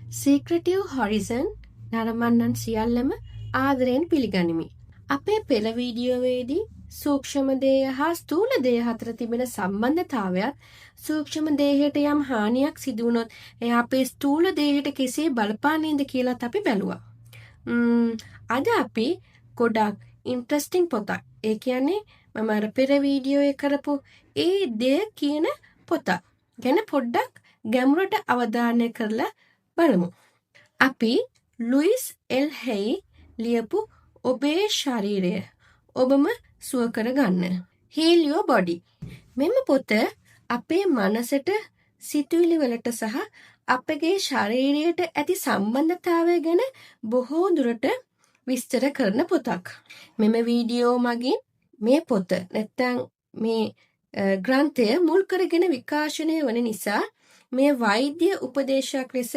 සීක්‍රටිව් හොරිසන් නරඹන්නන් සියල්ලම ආදරයෙන් පිළිගනිමි. අපේ පෙර වීඩියෝවේදී සූක්ෂම දේය හා ස්ථූල දේය අතර තිබෙන සම්බන්ධතාවයත් සූක්ෂම දේහයට යම් හානියක් සිදු වුණොත් එය අපේ ස්ථූල දේහයට කෙසේ බලපාන්නේද කියලාත් අපි බැලුවා. අද අපි ගොඩක් ඉන්ට්‍රස්ටිං පොතක්. ඒ කියන්නේ මම අර පෙර වීඩියෝ කරපු ඒ දෙය කියන පොතක් ගැන පොඩ්ඩක් ගැඹුරට අවධානය කරලා බලමු. අපි ලුයිස් එල් හෙයි ලියපු ඔබේ ශරීරය ඔබම සුව කරගන්න. Heal Your Body. මෙම පොත අපේ මනසට සිතුවිලි වලට සහ අපගේ ශරීරයට ඇති සම්බන්ධතාවය ගැන බොහෝ දුරට විස්තර කරන පොතක්. මෙම වීඩියෝ මගින් මේ පොත නැත්තම් මේ ග්‍රන්ථය මුල් කරගෙන විකාශනය වන නිසා මේ වෛද්‍ය උපදේශයක් ලෙස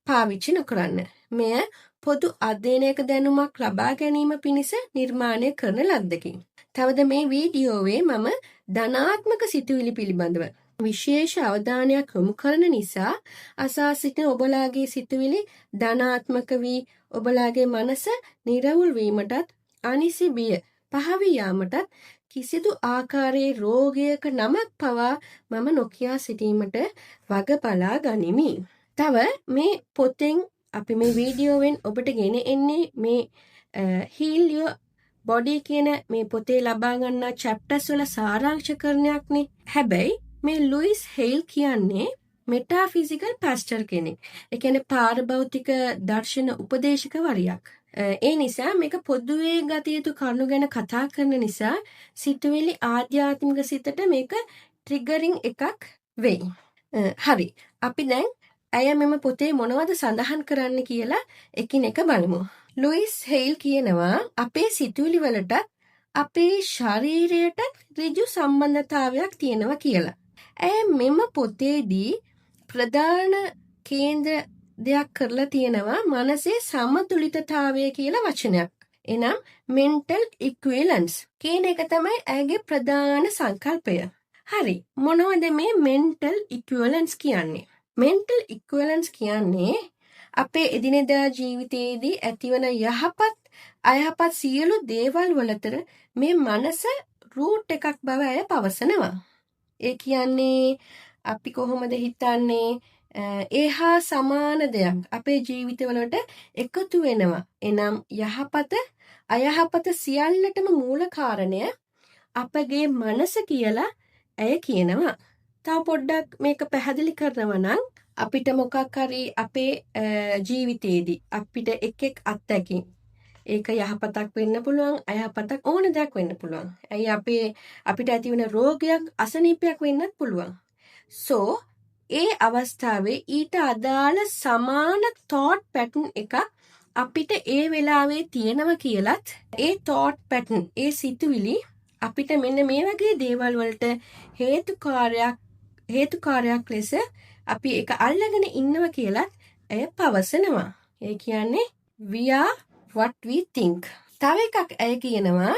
පාවිච්චි නොකරන්න. මෙය පොදු අධ්‍යයනයක දැනුමක් ලබා ගැනීම පිණිස නිර්මාණය කරන ලද්දකි. තවද මේ වීඩියෝවේ මම ධනාත්මක සිතුවිලි පිළිබඳව විශේෂ අවධානයක් යොමු කරන නිසා අසා සිටින ඔබලාගේ සිතුවිලි ධනාත්මක වී ඔබලාගේ මනස නිරවුල් වීමටත් අනිසි බිය පහවී යාමටත් කිසිදු ආකාරයේ රෝගයක නමක් පවා මම නොකියා සිටීමට වග බලා ගනිමි. තව මේ පොතෙන් අපි මේ වීඩියෝවෙන් ඔබට ගෙන එන්නේ මේ Heal Your Body කියන මේ පොතේ ලබා ගන්නා chapters වල සාරාංශකරණයක්නේ. හැබැයි මේ ලුයිස් හෙයිල් කියන්නේ මෙටාෆිසිකල් පාස්ටර් කෙනෙක්. ඒ කියන්නේ පාරභෞතික දර්ශන උපදේශකවරියක්. ඒ නිසා මේක පොදුවේ ගත යුතු කරුණු ගැන කතා කරන නිසා සිතුවිලි ආධ්‍යාත්මික සිතට මේක ට්‍රිගරින් එකක් වෙයි. හරි. අපි දැන් ඇය මෙම පොතේ මොනවද සඳහන් කරන්න කියලා එකිනෙක බලමු. ලුයිස් හෙයිල් කියනවා අපේ සිතුවිලි වලටත් අපේ ශරීරයටත් ඍජු සම්බන්ධතාවයක් තියෙනවා කියලා. ඇය මෙම පොතේදී ප්‍රධාන කේන්ද්‍ර දෙයක් කරලා තියෙනවා මනසේ සමතුලිතතාවය කියලා වචනයක්. එනම් mental equivalence කියන එක තමයි ඇයගේ ප්‍රධාන සංකල්පය. හරි. මොනවද මේ mental equivalence කියන්නේ? mental equivalence කියන්නේ අපේ එදිනෙදා ජීවිතයේදී ඇතිවන යහපත් අයහපත් සියලු දේවල් වලතර මේ මනස රූට් එකක් බව අය පවසනවා. ඒ කියන්නේ අපි කොහොමද හිතන්නේ ඒහා සමාන දෙයක් අපේ ජීවිතවලට එකතු වෙනවා. එනම් යහපත අයහපත සියල්ලටම මූල කාරණය අපගේ මනස කියලා ඇය කියනවා. තව පොඩ්ඩක් මේක පැහැදිලි කරනවා නම් අපිට මොකක් හරි අපේ ජීවිතයේදී අපිට එක් අත්දැකීම් ඒක යහපතක් වෙන්න පුළුවන් අයහපතක් ඕන දෙයක් වෙන්න පුළුවන්. ඇයි අපිට ඇති වෙන රෝගයක් අසනීපයක් වෙන්නත් පුළුවන්. ඒ අවස්ථාවේ ඊට අදාළ සමාන thought pattern එකක් අපිට ඒ වෙලාවේ තියෙනවා කියලත් ඒ thought pattern ඒ සිතුවිලි අපිට මෙන්න මේ වගේ දේවල් වලට හේතුකාරයක් ලෙස අපි ඒක අල්ලගෙන ඉන්නවා කියලා ඇය පවසනවා. ඒ කියන්නේ we are what we think. තව එකක් ඇය කියනවා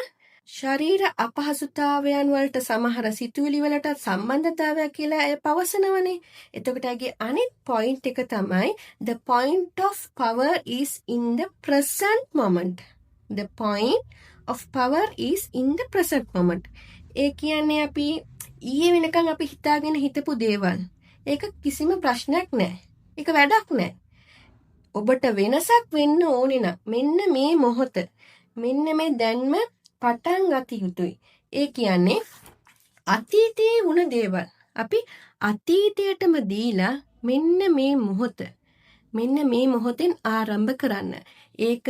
ශරීර අපහසුතාවයන් වලට සමහර සිතුවිලි වලට සම්බන්ධතාවයක් කියලා ඇය පවසනවනේ. එතකොට ඇගේ අනිත් පොයින්ට් එක තමයි the point of power is in the present moment. The point of power is in the present moment. ඒ කියන්නේ අපි ඊයේ වෙනකන් අපි හිතාගෙන හිටපු දේවල් ඒක කිසිම ප්‍රශ්නයක් නැහැ. ඒක වැඩක් නැහැ. ඔබට වෙනසක් වෙන්න ඕනේ නම් මෙන්න මේ මොහොත මෙන්න මේ දැන්ම පටන් ගත යුතුයි. ඒ කියන්නේ අතීතයේ වුණ දේවල් අපි අතීතයටම දීලා මෙන්න මේ මොහොතෙන් ආරම්භ කරන්න. ඒක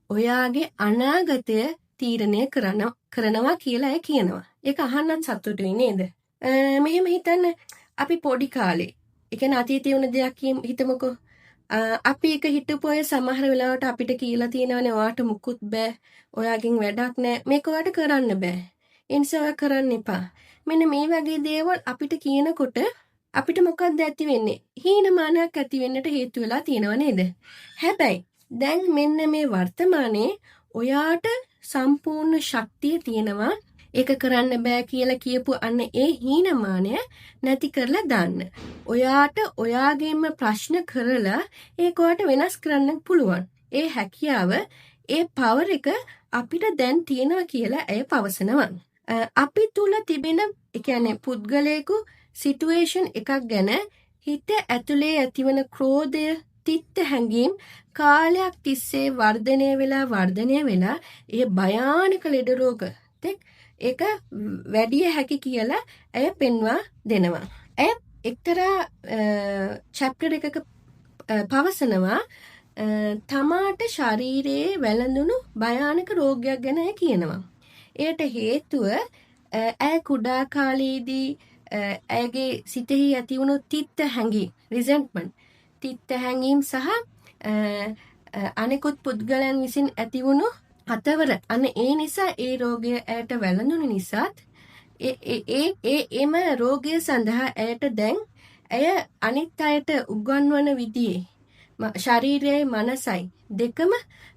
ඔයාගේ අනාගතය තීරණය කරනවා කියලා ඇය කියනවා. ඒක අහන්නත් සතුටුයි නේද? මෙහෙම හිතන්න අපි පොඩි කාලේ ඒ කියන්නේ අතීතයේ වුණ දෙයක් හිතමුකෝ. අපි එක හිතපු අය සමහර වෙලාවට අපිට කියලා තියෙනවනේ ඔයාට මුකුත් බෑ. ඔයාගෙන් වැඩක් නෑ. මේක ඔයාට කරන්න බෑ. ඒ නිසා ඔයා කරන්න එපා. මෙන්න මේ වගේ දේවල් අපිට කියනකොට අපිට මොකක්ද ඇති වෙන්නේ? හීනමානයක් ඇති වෙන්නට හේතු වෙලා තියෙනව නේද? හැබැයි දැන් මෙන්න මේ වර්තමානයේ ඔයාට සම්පූර්ණ ශක්තිය තියෙනවා ඒක කරන්න බෑ කියලා කියපු අන්න ඒ හීනමානය නැති කරලා දාන්න. ඔයාට ඔයාගේම ප්‍රශ්න කරලා ඒක ඔයාට වෙනස් කරන්න පුළුවන්. ඒ හැකියාව ඒ පවර් එක අපිට දැන් තියෙනවා කියලා ඇය පවසනවා. අපි තුල තිබෙන ඒ කියන්නේ පුද්ගලයෙකු සිටුේෂන් එකක් ගැන හිත ඇතුලේ ඇතිවන ක්‍රෝධය, තිත්ත හැඟීම් කාලයක් තිස්සේ වර්ධනය වෙලා ඒ භයානක ලෙඩ රෝග ඒක වැඩි හැකි කියලා ඇය පෙන්වා දෙනවා. ඇය එක්තරා චැප්ටර් එකක පවසනවා තමාට ශරීරයේ වැළඳුණු භයානක රෝගයක් ගැන ඇය කියනවා. එයට හේතුව ඇය කුඩා කාලයේදී ඇයගේ සිතෙහි ඇතිවුණු තිත්ත හැඟීම්, රිසෙන්ට්මන්ට්, තිත්ත හැඟීම් සහ අනෙකුත් පුද්ගලයන් විසින් ඇතිවුණු අතවර අන්න ඒ නිසා ඒ රෝගය ඇයට වැළඳුණු නිසාත් එම රෝගය සඳහා ඇයට දැන් ඇය අනිත් අයට උගන්වන විදිහේ ශරීරයයි මනසයි දෙකම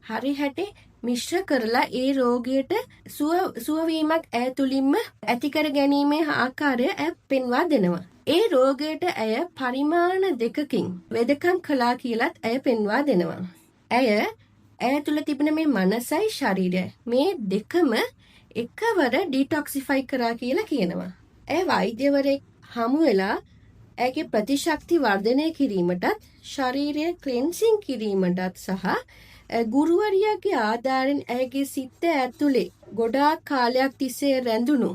හරි හැටි මිශ්‍ර කරලා ඒ රෝගයට සුවවීමක් ඇය තුලින්ම ඇති කර ගැනීමේ ආකාරය ඇය පෙන්වා දෙනවා. ඒ රෝගයට ඇය පරිමාණ දෙකකින් වෙදකම් කළා කියලත් ඇය පෙන්වා දෙනවා. ඇය තුල තිබෙන මේ මනසයි ශරීරය මේ දෙකම එකවර ඩිටොක්සිෆයි කරා කියලා කියනවා. ඇය වෛද්‍යවරයෙක් හමු වෙලා ඇගේ ප්‍රතිශක්ති වර්ධනය කිරීමටත් ශරීරය ක්ලෙන්සිං කිරීමටත් සහ ගුරුවරියගේ ආධාරයෙන් ඇගේ සිත ඇතුලේ ගොඩාක් කාලයක් තිස්සේ රැඳුණු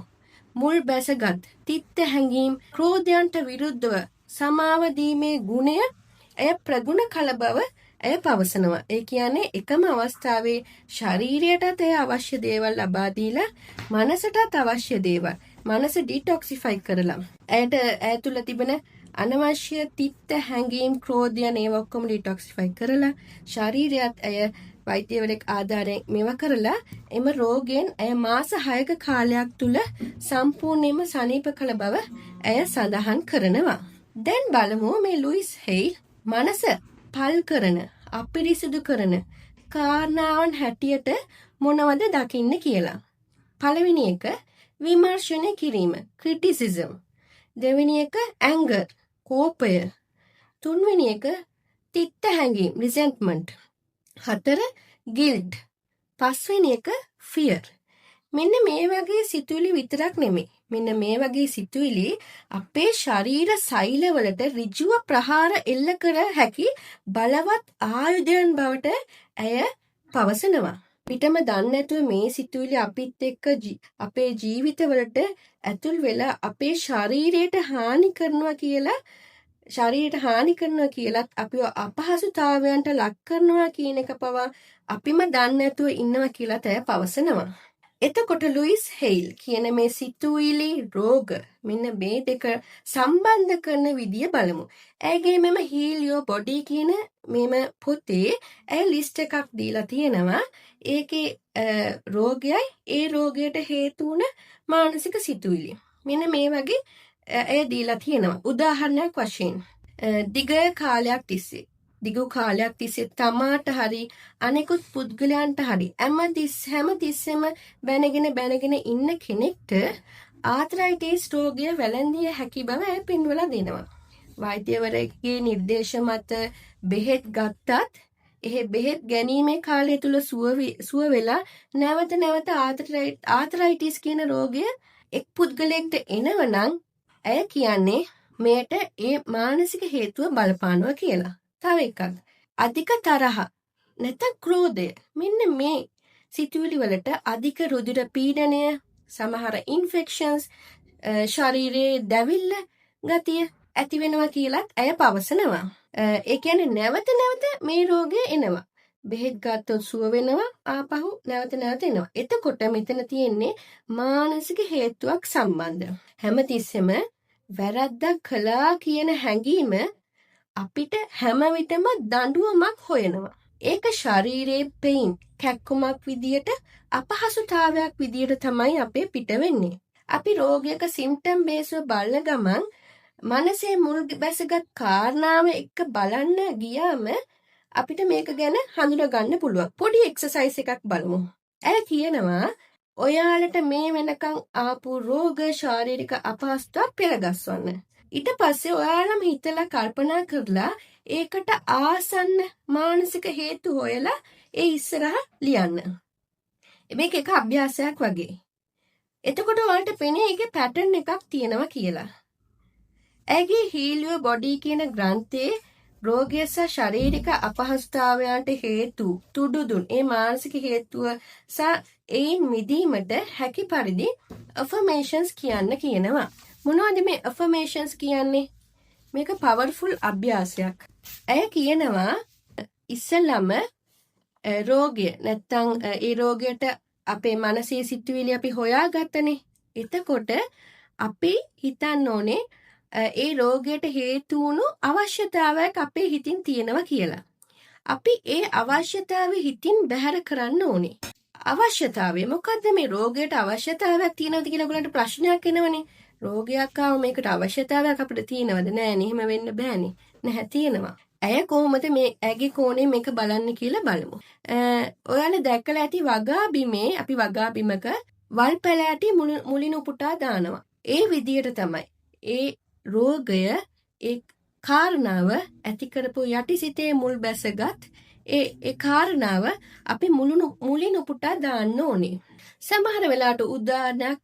මුල් බැසගත් තිත්ත හැඟීම් ක්‍රෝධයන්ට විරුද්ධව සමාව දීමේ ගුණය ඇය ප්‍රගුණ කළ බව ඇය පවසනවා. ඒ කියන්නේ එකම අවස්ථාවේ ශරීරයටත් ඇය අවශ්‍ය දේවල් ලබා දීලා මනසටත් අවශ්‍ය දේවල් මනස ඩිටොක්සිෆයි කරලා ඇය තුල තිබෙන අනවශ්‍ය තිත්ත හැඟීම් ක්‍රෝධයන් ඒවා ඔක්කොම ඩිටොක්සිෆයි කරලා ශරීරයත් ඇය වෛද්‍යවරයෙක් ආධාරයෙන් මේවා කරලා එම රෝගයෙන් ඇය මාස 6ක කාලයක් තුල සම්පූර්ණයෙන්ම සනීප කළ බව ඇය සඳහන් කරනවා. දැන් බලමු මේ ලුයිස් හෙයිල් මනස පල් කරන අපිරිසිදු කරන කාරණාවන් හැටියට මොනවද දකින්න කියලා. පළවෙනි එක විමර්ශනය කිරීම, ක්‍රිටිසිසම්. දෙවෙනි එක ඇන්ගර්, කෝපය. තුන්වෙනි එක තිත්ත හැඟීම්, රිසෙන්ට්මන්ට්. 4 ගිල්ට්. පස්වෙනි එක ෆියර්. මෙන්න මේ වගේ සිතුවිලි විතරක් නෙමෙයි. මෙන්න මේ වගේ සිතුවිලි අපේ ශරීර සෛලවලට ඍජුව ප්‍රහාර එල්ල කර හැකි බලවත් ආයුධයන් බවට ඇය පවසනවා. පිටම දන්නේ නැතුව මේ සිතුවිලි අපිත් එක්ක අපේ ජීවිතවලට ඇතුල් වෙලා අපේ ශරීරයට හානි කරනවා කියලත් අපිව අපහසුතාවයන්ට ලක් කරනවා කියන එක පවා අපිම දන්නේ නැතුව ඉන්නවා කියලාත් ඇය පවසනවා. එතකොට ලුයිස් හෙයිල් කියන මේ සිතුවිලි රෝග මෙන්න මේ දෙක සම්බන්ධ කරන විදිය බලමු. ඇයගේ මෙම හීල් යෝ බොඩි කියන මෙම පොතේ ඇය ලිස්ට් එකක් දීලා තියෙනවා. ඒකේ රෝගයයි ඒ රෝගයට හේතු වුණ මානසික සිතුවිලි. මෙන්න මේ වගේ ඇය දීලා තියෙනවා. උදාහරණයක් වශයෙන් දිගු කාලයක් තිස්සේ තමාට හරි අනෙකුත් පුද්ගලයන්ට හරි හැම තිස්සෙම බැනගෙන ඉන්න කෙනෙක්ට ආතරයිටිස් රෝගය වැළඳිය හැකි බව ඇය පෙන්වලා දෙනවා. වෛද්‍යවරයෙකුගේ නිර්දේශ මත බෙහෙත් ගත්තත් එහි බෙහෙත් ගැනීමේ කාලය තුල සුව වෙලා නැවත ආතරයිටිස් කියන රෝගය එක් පුද්ගලයෙක්ට එනවනම් ඇය කියන්නේ මෙයට ඒ මානසික හේතුව බලපානවා කියලා. තව එකක් අධික තරහ නැත්නම් ක්‍රෝධය. මෙන්න මේ සිතුවිලි වලට අධික රුධිර පීඩනය, සමහර ඉන්ෆෙක්ෂන්ස්, ශරීරයේ දැවිල්ල ගතිය ඇති වෙනවා කියලත් ඇය පවසනවා. ඒ කියන්නේ නැවත මේ රෝගය එනවා. බෙහෙත් ගත්තොත් සුව වෙනවා, ආපහු නැවත එනවා. එතකොට මෙතන තියෙන්නේ මානසික හේතුවක් සම්බන්ධ. හැමතිස්සෙම වැරද්දක් කළා කියන හැඟීම අපිට හැම විටම දඬුවමක් හොයනවා. ඒක ශරීරයේ පෙයින් කැක්කුමක් විදියට අපහසුතාවයක් විදියට තමයි අපේ පිට වෙන්නේ. අපි රෝගයක සිම්ටම් බේස්ව බලන ගමන් මනසේ මුල් බැසගත් කාරණාව එක්ක බලන්න ගියාම අපිට මේක ගැන හඳුනා ගන්න පුළුවන්. පොඩි එක්සර්සයිස් එකක් බලමු. ඇය කියනවා ඔයාලට මේ වෙනකන් ආපු රෝග ශාරීරික අපහසුතාව පෙරගස්වන්න. ඊට පස්සේ ඔයාලම හිතලා කල්පනා කරලා ඒකට ආසන්න මානසික හේතු හොයලා ඒ ඉස්සරහ ලියන්න. මේක එක අභ්‍යාසයක් වගේ. එතකොට ඔයාලට පෙනේ ඒකේ පැටර්න් එකක් තියෙනවා කියලා. ඇගේ හීලියෝ බොඩි කියන ග්‍රන්ථයේ රෝගය සහ ශාරීරික අපහසුතාවයන්ට හේතු තුඩුදුන් ඒ මානසික හේතුව සහ ඒ මිදීමට හැකි පරිදි affirmations කියන්න කියනවා. මොනවද මේ affirmations කියන්නේ? මේක පවර්ෆුල් අභ්‍යාසයක්. ඇය කියනවා ඉස්සෙල්ලම රෝගය නැත්තම් ඒ රෝගයට අපේ මනසේ සිතුවිලි අපි හොයාගත්තනේ. එතකොට අපි හිතන්න ඕනේ ඒ රෝගයට හේතු වුණු අවශ්‍යතාවයක් අපේ හිතින් තියෙනවා කියලා. අපි ඒ අවශ්‍යතාවය හිතින් බැහැර කරන්න ඕනේ. අවශ්‍යතාවය මොකද්ද? මේ රෝගයට අවශ්‍යතාවයක් තියෙනවද කියලා ඔයගලන්ට ප්‍රශ්නයක් එනවනේ. රෝගයක් ආව මේකට අවශ්‍යතාවයක් අපිට තියෙනවද? නෑනේ. එහෙම වෙන්න බෑනේ. නැහැ තියෙනවා. ඇය කොහොමද මේ ඇගේ කෝණේ මේක බලන්න කියලා බලමු. ඔයාලා දැක්කලා ඇති වගා බිමේ අපි වගා බිමක වල් පැලෑටි මුලින් උපුටා දානවා. ඒ විදියට තමයි ඒ රෝගය ඒ කාරණාව ඇති කරපු යටිසිතේ මුල් බැසගත් ඒ කාරණාව අපි මුලින් උපුටා දාන්න ඕනේ. සමහර වෙලාවට උදාහරණයක්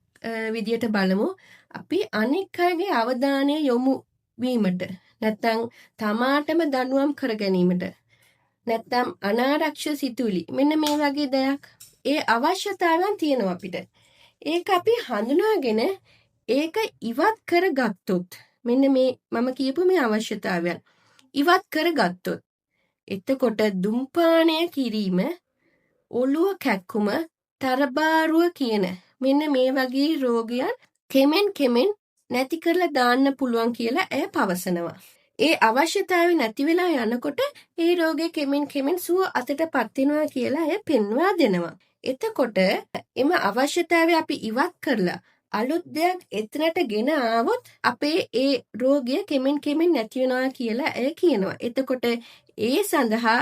විදියට බලමු. අපි අනෙක් අයගේ අවධානය යොමු වීමට නැත්නම් තමාටම දඬුවම් කර ගැනීමට නැත්නම් අනාරක්ෂිත සිතුවිලි මෙන්න මේ වගේ දෙයක් ඒ අවශ්‍යතාවයන් තියෙනවා අපිට. ඒක අපි හඳුනාගෙන ඒක ඉවත් කරගත්තොත් මෙන්න මේ මම කියපු මේ අවශ්‍යතාවයන් ඉවත් කරගත්තොත් එතකොට දුම්පානය කිරීම ඔළුව කැක්කුම තරබාරුව කියන මෙන්න මේ වගේ රෝගයන් කෙමෙන් නැති කරලා දාන්න පුළුවන් කියලා ඇය පවසනවා. ඒ අවශ්‍යතාවය නැති වෙලා යනකොට ඒ රෝගේ කෙමෙන් සුව අතටපත් වෙනවා කියලා ඇය පෙන්වා දෙනවා. එතකොට එම අවශ්‍යතාවය අපි ඉවත් කරලා අලුත් දෙයක් එතනට ගෙන ආවොත් අපේ ඒ රෝගය කෙමෙන් නැති වෙනවා කියලා ඇය කියනවා. එතකොට ඒ සඳහා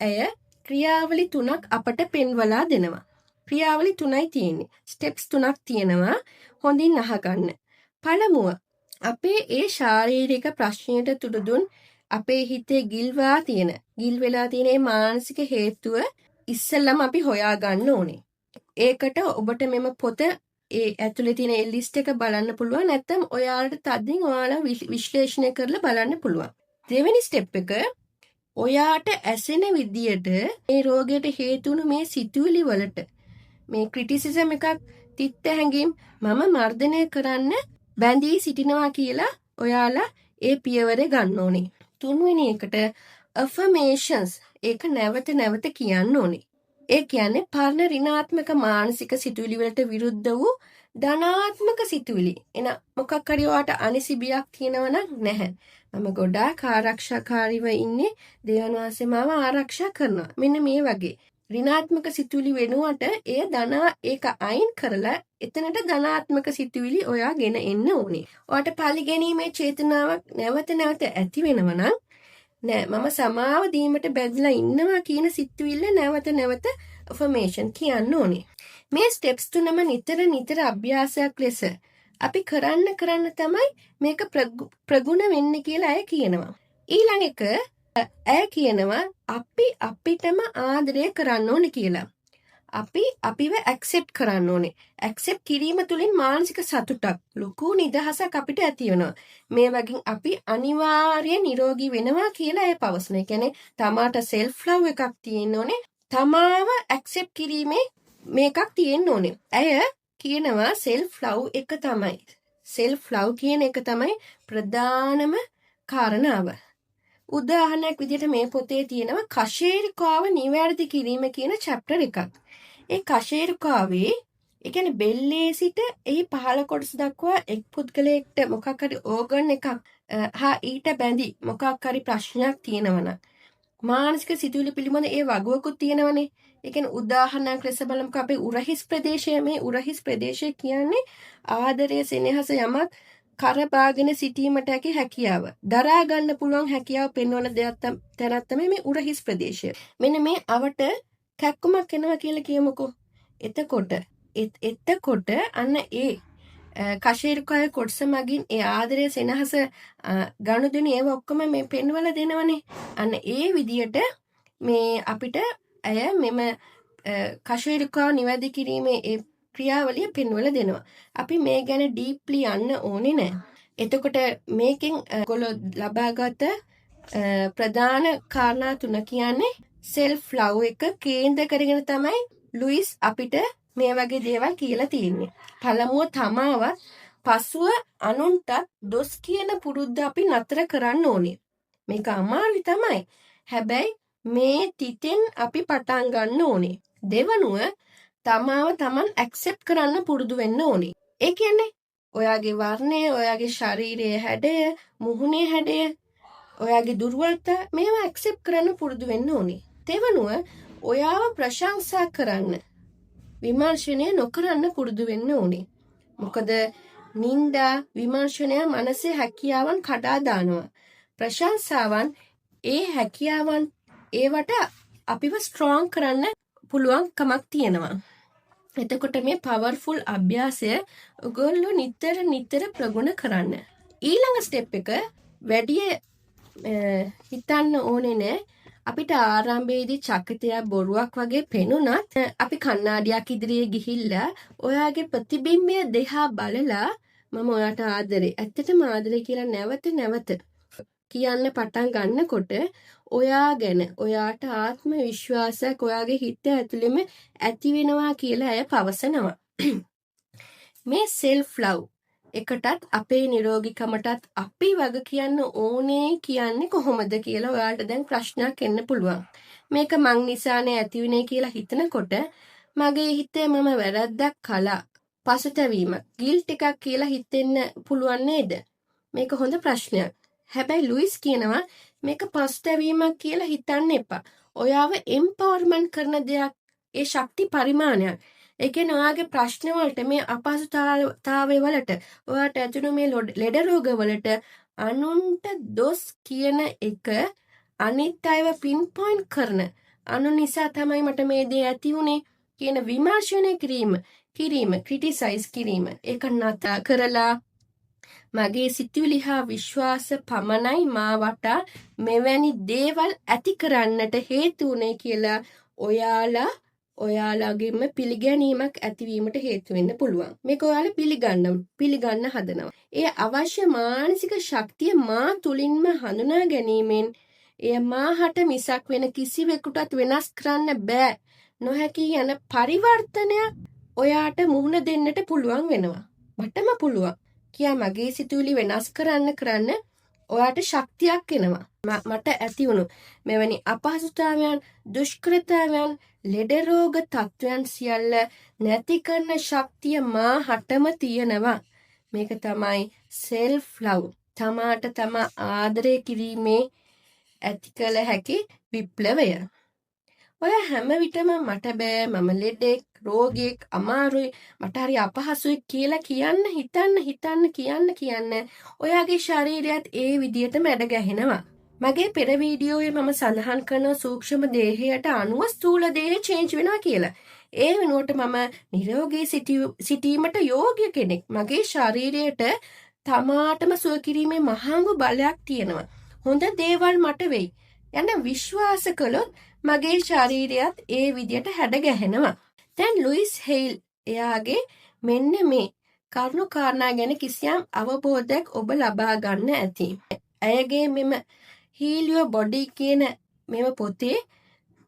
ඇය ක්‍රියාවලි 3ක් අපට පෙන්වලා දෙනවා. ක්‍රියාවලි 3යි තියෙන්නේ. ස්ටෙප්ස් 3ක් තියෙනවා. හොඳින් අහගන්න. පළමුව අපේ ඒ ශාරීරික ප්‍රශ්නයට තුඩුදුන් අපේ හිතේ ගිල් වෙලා තියෙන මානසික හේතුව ඉස්සෙල්ලම අපි හොයා ගන්න ඕනේ. ඒකට ඔබට මෙම පොත ඒ ඇතුලේ තියෙන ලිස්ට් එක බලන්න පුළුවන්. නැත්නම් ඔයාලට තදින් ඔයාලා විශ්ලේෂණය කරලා බලන්න පුළුවන්. දෙවෙනි ස්ටෙප් එක ඔයාට ඇසෙන විදියට මේ රෝගයට හේතු වුණු මේ සිතුවිලි වලට මේ ක්‍රිටිසිසම් එකක් තිත්ත හැඟීම් මම මර්ධනය කරන්න බැඳී සිටිනවා කියලා ඔයාලා ඒ පියවර ගන්න ඕනේ. තුන්වෙනි එකට affirmations ඒක නැවත කියන්න ඕනේ. ඒ කියන්නේ පරණ ඍණාත්මක මානසික සිතුවිලි වලට විරුද්ධ වූ ධනාත්මක සිතුවිලි. එන මොකක් හරි ඔයාට අනිසිබියක් තියෙනව නම් නැහැ. මම ගොඩාක් ආරක්ෂාකාරීව ඉන්නේ. දේවන වාසේ මාව ආරක්ෂා කරනවා. මෙන්න මේ වගේ ඍණාත්මක සිතුවිලි වෙනුවට ඒක අයින් කරලා එතනට ධනාත්මක සිතුවිලි ඔයා ගෙන එන්න ඕනේ. ඔයාට පරිගැනීමේ චේතනාවක් නැවත ඇති වෙනවා නම් නෑ මම සමාව දීමට බැඳලා ඉන්නවා කියන සිතුවිල්ල නැවත affirmation කියන්න ඕනේ. මේ ස්ටෙප්ස් තුනම නිතර අභ්‍යාසයක් ලෙස අපි කරන්න තමයි මේක ප්‍රගුණ වෙන්නේ කියලා ඇය කියනවා. ඊළඟ එක ඇය කියනවා අපි අපිටම ආදරය කරන්න ඕනේ කියලා. අපි අපිව ඇක්සෙප්ට් කරන්න ඕනේ. ඇක්සෙප්ට් කිරීම තුළින් මානසික සතුටක් ලොකු නිදහසක් අපිට ඇති වෙනවා. මේ වගේ අපි අනිවාර්යයෙන් නිරෝගී වෙනවා කියලා ඇය පවසන. ඒ කියන්නේ තමාට self love එකක් තියෙන්න ඕනේ. තමාව ඇක්සෙප්ට් කිරීමේ මේකක් තියෙන්න ඕනේ. ඇය කියනවා self love එක තමයි. self love කියන එක තමයි ප්‍රධානම කාරණාව. උදාහරණයක් විදිහට මේ පොතේ තියෙනවා කශේරුකාව නිවැරදි කිරීම කියන chapter එකක්. ඒ කශේරුකාවේ ඒ කියන්නේ බෙල්ලේ සිට එහි පහළ කොටස දක්වා එක් පුද්ගලයෙක්ට මොකක් හරි ඕගන් එකක් හා ඊට බැඳි මොකක් හරි ප්‍රශ්නයක් තියෙනවනම් මානසික සිතුවිලි පිළිබඳ ඒ වගුවකුත් තියෙනවනේ. ඒ කියන්නේ උදාහරණයක් ලෙස බලමුකෝ අපේ උරහිස් ප්‍රදේශය මේ උරහිස් ප්‍රදේශය කියන්නේ ආදරය සෙනෙහස යමක් කරබාගෙන සිටීමට හැකියාව දරා ගන්න පුළුවන් හැකියාව පෙන්වන තැනක් තමයි මේ උරහිස් ප්‍රදේශය. මෙන්න මේ අවට කැක්කුමක් එනවා කියලා කියමුකෝ. එතකොට එතකොට අන්න ඒ කශේරුකාය කොටස මගින් ඒ ආදරය සෙනහස ගනුදෙනු ඒව ඔක්කොම මේ පෙන්වලා දෙනවනේ. අන්න ඒ විදියට මේ අපිට ඇය මෙම කශේරුකාව නිවැරදි කිරීමේ ඒ ක්‍රියාවලිය පෙන්වලා දෙනවා. අපි මේ ගැන ඩීප්ලි යන්න ඕනේ නැහැ. එතකොට මේකෙන් ඔයගොල්ලෝ ලබාගත ප්‍රධාන කාරණා තුන කියන්නේ self love එක කේන්ද්‍ර කරගෙන තමයි ලුයිස් අපිට මේ වගේ දේවල් කියලා තියෙන්නේ. පළමුව තමාවත් පසුව අනුන්ටත් දොස් කියන පුරුද්ද අපි නතර කරන්න ඕනේ. මේක අමාරුයි තමයි. හැබැයි මේ තිතෙන් අපි පටන් ගන්න ඕනේ. දෙවනුව තමාව තමන් ඇක්සෙප්ට් කරන්න පුරුදු වෙන්න ඕනේ. ඒ කියන්නේ ඔයාගේ වර්ණය, ඔයාගේ ශරීරයේ හැඩය, මුහුණේ හැඩය, ඔයාගේ දුර්වලතා මේවා ඇක්සෙප්ට් කරන්න පුරුදු වෙන්න ඕනේ. දෙවනුව ඔයාව ප්‍රශංසා කරන්න, විමර්ශනය නොකරන්න පුරුදු වෙන්න ඕනේ. මොකද නින්දා විමර්ශනය මනසේ හැකියාවන් කඩා දානවා. ප්‍රශංසාවන් ඒ හැකියාවන් ඒවට අපිව ස්ට්‍රෝං කරන්න පුළුවන් කමක් තියෙනවා. එතකොට මේ පවර්ෆුල් අභ්‍යාසය ඔයගොල්ලෝ නිතර ප්‍රගුණ කරන්න. ඊළඟ ස්ටෙප් එක වැඩි හිතන්න ඕනේ නෑ. අපිට ආරම්භයේදී චකිතයක් බොරුවක් වගේ පෙනුනත් අපි කණ්ණාඩියක් ඉදිරියේ ගිහිල්ලා ඔයාගේ ප්‍රතිබිම්බය දෙහා බලලා මම ඔයාට ආදරේ, ඇත්තටම ආදරේ කියලා නැවත කියන්න පටන් ගන්නකොට ඔයා ගැන ඔයාට ආත්ම විශ්වාසයක් ඔයාගේ හිත ඇතුළෙම ඇති වෙනවා කියලා අය පවසනවා. මේ self love එකටත් අපේ නිරෝගීකමටත් අපි වග කියන්න ඕනේ කියන්නේ කොහොමද කියලා ඔයාලට දැන් ප්‍රශ්නයක් එන්න පුළුවන්. මේක මං නිසානේ ඇතිුනේ කියලා හිතනකොට මගේ හිතේ මම වැරද්දක් කළා, පසුතැවීමක්, ගිල්ට් එකක් කියලා හිතෙන්න පුළුවන් නේද? මේක හොඳ ප්‍රශ්නයක්. හැබැයි ලුයිස් කියනවා මේක පසුතැවීමක් කියලා හිතන්න එපා. ඔයාව එම්පවර්මන්ට් කරන දෙයක්, ඒ ශක්ති පරිමාණයක්. ඒ කියන්නේ ඔයාගේ ප්‍රශ්න වලට, මේ අපහසුතාවය වලට, ඔයාට ඇතිවුණු මේ ලෙඩ රෝග වලට අනුන්ට දොස් කියන එක, අනිත් අයව පින් පොයින්ට් කරන, අනු නිසා තමයි මට මේ දේ ඇති වුනේ කියන විමර්ශනය කිරීම, ක්‍රිටිසයිස් කිරීම, ඒක නතර කරලා මගේ සිතුවිලි හා විශ්වාස පමණයි මා වටා මෙවැනි දේවල් ඇති කරන්නට හේතු වුනේ කියලා ඔයාලගේම පිළිගැනීමක් ඇතිවීමට හේතු වෙන්න පුළුවන්. මේක ඔයාලා පිළිගන්න හදනවා. ඒ අවශ්‍ය මානසික ශක්තිය මා තුලින්ම හඳුනා ගැනීමෙන් එය මාහට මිසක් වෙන කිසිවෙකුටත් වෙනස් කරන්න බෑ නොහැකි යන පරිවර්තනයක් ඔයාට මුහුණ දෙන්නට පුළුවන් වෙනවා. මටම පුළුවන්. කියා මගේ සිතුවිලි වෙනස් කරන්න ඔයාට ශක්තියක් එනවා. මට ඇති වුණු මෙවැනි අපහසුතාවයන්, දුෂ්කරතාවයන්, ලෙඩ රෝග තත්වයන් සියල්ල නැති කරන ශක්තිය මා හටම තියෙනවා. මේක තමයි self love. තමාට තමා ආදරය කිරීමේ ඇති කළ හැකි විප්ලවය. ඔය හැම විටම මට බෑ, මම ලෙඩෙක්, රෝගියෙක්, අමාරුයි, මට හරි අපහසුයි කියලා කියන්න ඔයාගේ ශරීරයත් ඒ විදිහටම ඇඩ ගැහෙනවා. මගේ පෙර වීඩියෝවේ මම සඳහන් කරන සූක්ෂම දේහයට අනුව ස්ථූල දේහය චේන්ජ් වෙනවා කියලා. ඒ වෙනුවට මම නිරෝගී සිටීමට යෝග්‍ය කෙනෙක්. මගේ ශරීරයට තමාටම සුව කිරීමේ මහඟු බලයක් තියෙනවා. හොඳ දේවල් මට වෙයි යන විශ්වාස කළොත් මගේ ශරීරයත් ඒ විදියට හැඩ ගැහෙනවා. දැන් ලුයිස් හෙයිල් එයාගේ මෙන්න මේ කරුණු කාරණා ගැන කිසියම් අවබෝධයක් ඔබ ලබා ගන්න ඇති. ඇයගේ මෙම Heal Your Body කියන මෙම පොතේ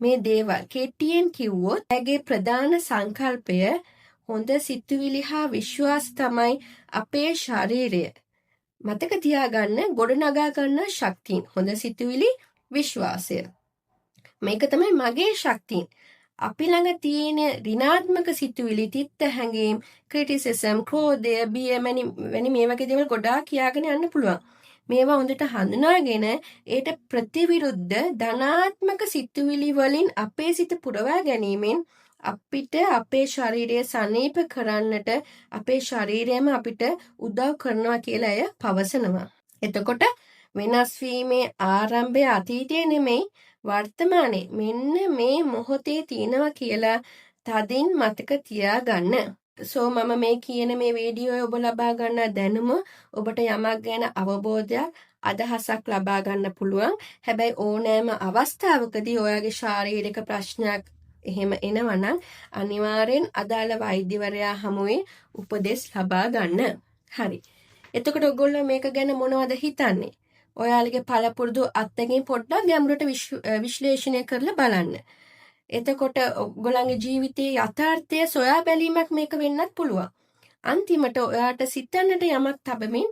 මේ දේවල් කෙටියෙන් කිව්වොත් ඇගේ ප්‍රධාන සංකල්පය හොඳ සිතුවිලි හා විශ්වාස තමයි අපේ ශරීරය මතක තියාගන්න ගොඩනගා ගන්න ශක්තිය. හොඳ සිතුවිලි, විශ්වාසය. මේක තමයි මගේ ශක්තිය. අපි ළඟ තියෙන ඍණාත්මක සිතුවිලි, තිත්ත හැඟීම්, ක්‍රිටිසිසම්, ක්‍රෝධය, බිය වැනි මේ වගේ දේවල් ගොඩාක් කියාගෙන යන්න පුළුවන්. මේවා හොඳට හඳුනාගෙන ඒට ප්‍රතිවිරුද්ධ ධනාත්මක සිතුවිලි වලින් අපේ සිත පුරවා ගැනීමෙන් අපිට අපේ ශරීරය සනීප කරන්නට අපේ ශරීරයම අපිට උදව් කරනවා කියලා අය පවසනවා. එතකොට වෙනස් වීමේ ආරම්භය අතීතයේ නෙමෙයි වර්තමානයේ මෙන්න මේ මොහොතේ තියෙනවා කියලා තදින් මතක තියාගන්න. සෝ මම මේ කියන මේ වීඩියෝ ඔබ ලබා ගන්න දැනුම ඔබට යමක් ගැන අවබෝධයක් අදහසක් ලබා ගන්න පුළුවන්. හැබැයි ඕනෑම අවස්ථාවකදී ඔයාගේ ශාරීරික ප්‍රශ්නයක් එහෙම එනවනම් අනිවාර්යෙන් අදාළ වෛද්‍යවරයා හමුවේ උපදෙස් ලබා ගන්න. හරි. එතකොට ඔයගොල්ලෝ මේක ගැන මොනවද හිතන්නේ? ඔයාලගේ පළපුරුදු අත්දැකීම් පොඩ්ඩක් ගැඹුරට විශ්ලේෂණය කරලා බලන්න. එතකොට ඔයගොල්ලන්ගේ ජීවිතයේ යථාර්ථය සොයා බැලීමක් මේක වෙන්නත් පුළුවන්. අන්තිමට ඔයාට සිතන්නට යමක් තබමින්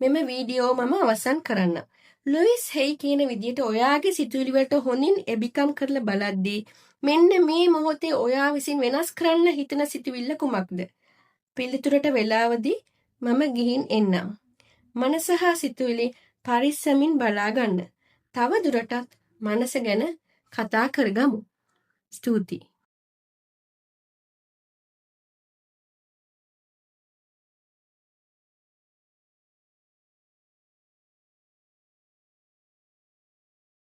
මෙම වීඩියෝ මම අවසන් කරන්න. ලුයිස් හෙයි කියන විදිහට ඔයාගේ සිතුවිලි වලට හොඳින් එබිකම් කරලා බලද්දී මෙන්න මේ මොහොතේ ඔයා විසින් වෙනස් කරන්න හිතන සිතුවිල්ල කුමක්ද? පිළිතුරට වෙලාවදී මම ගිහින් එන්නම්. මනස හා සිතුවිලි පරිස්සමින් බලා ගන්න. තව දුරටත් මනස ගැන කතා කරගමු. ස්තුතියි.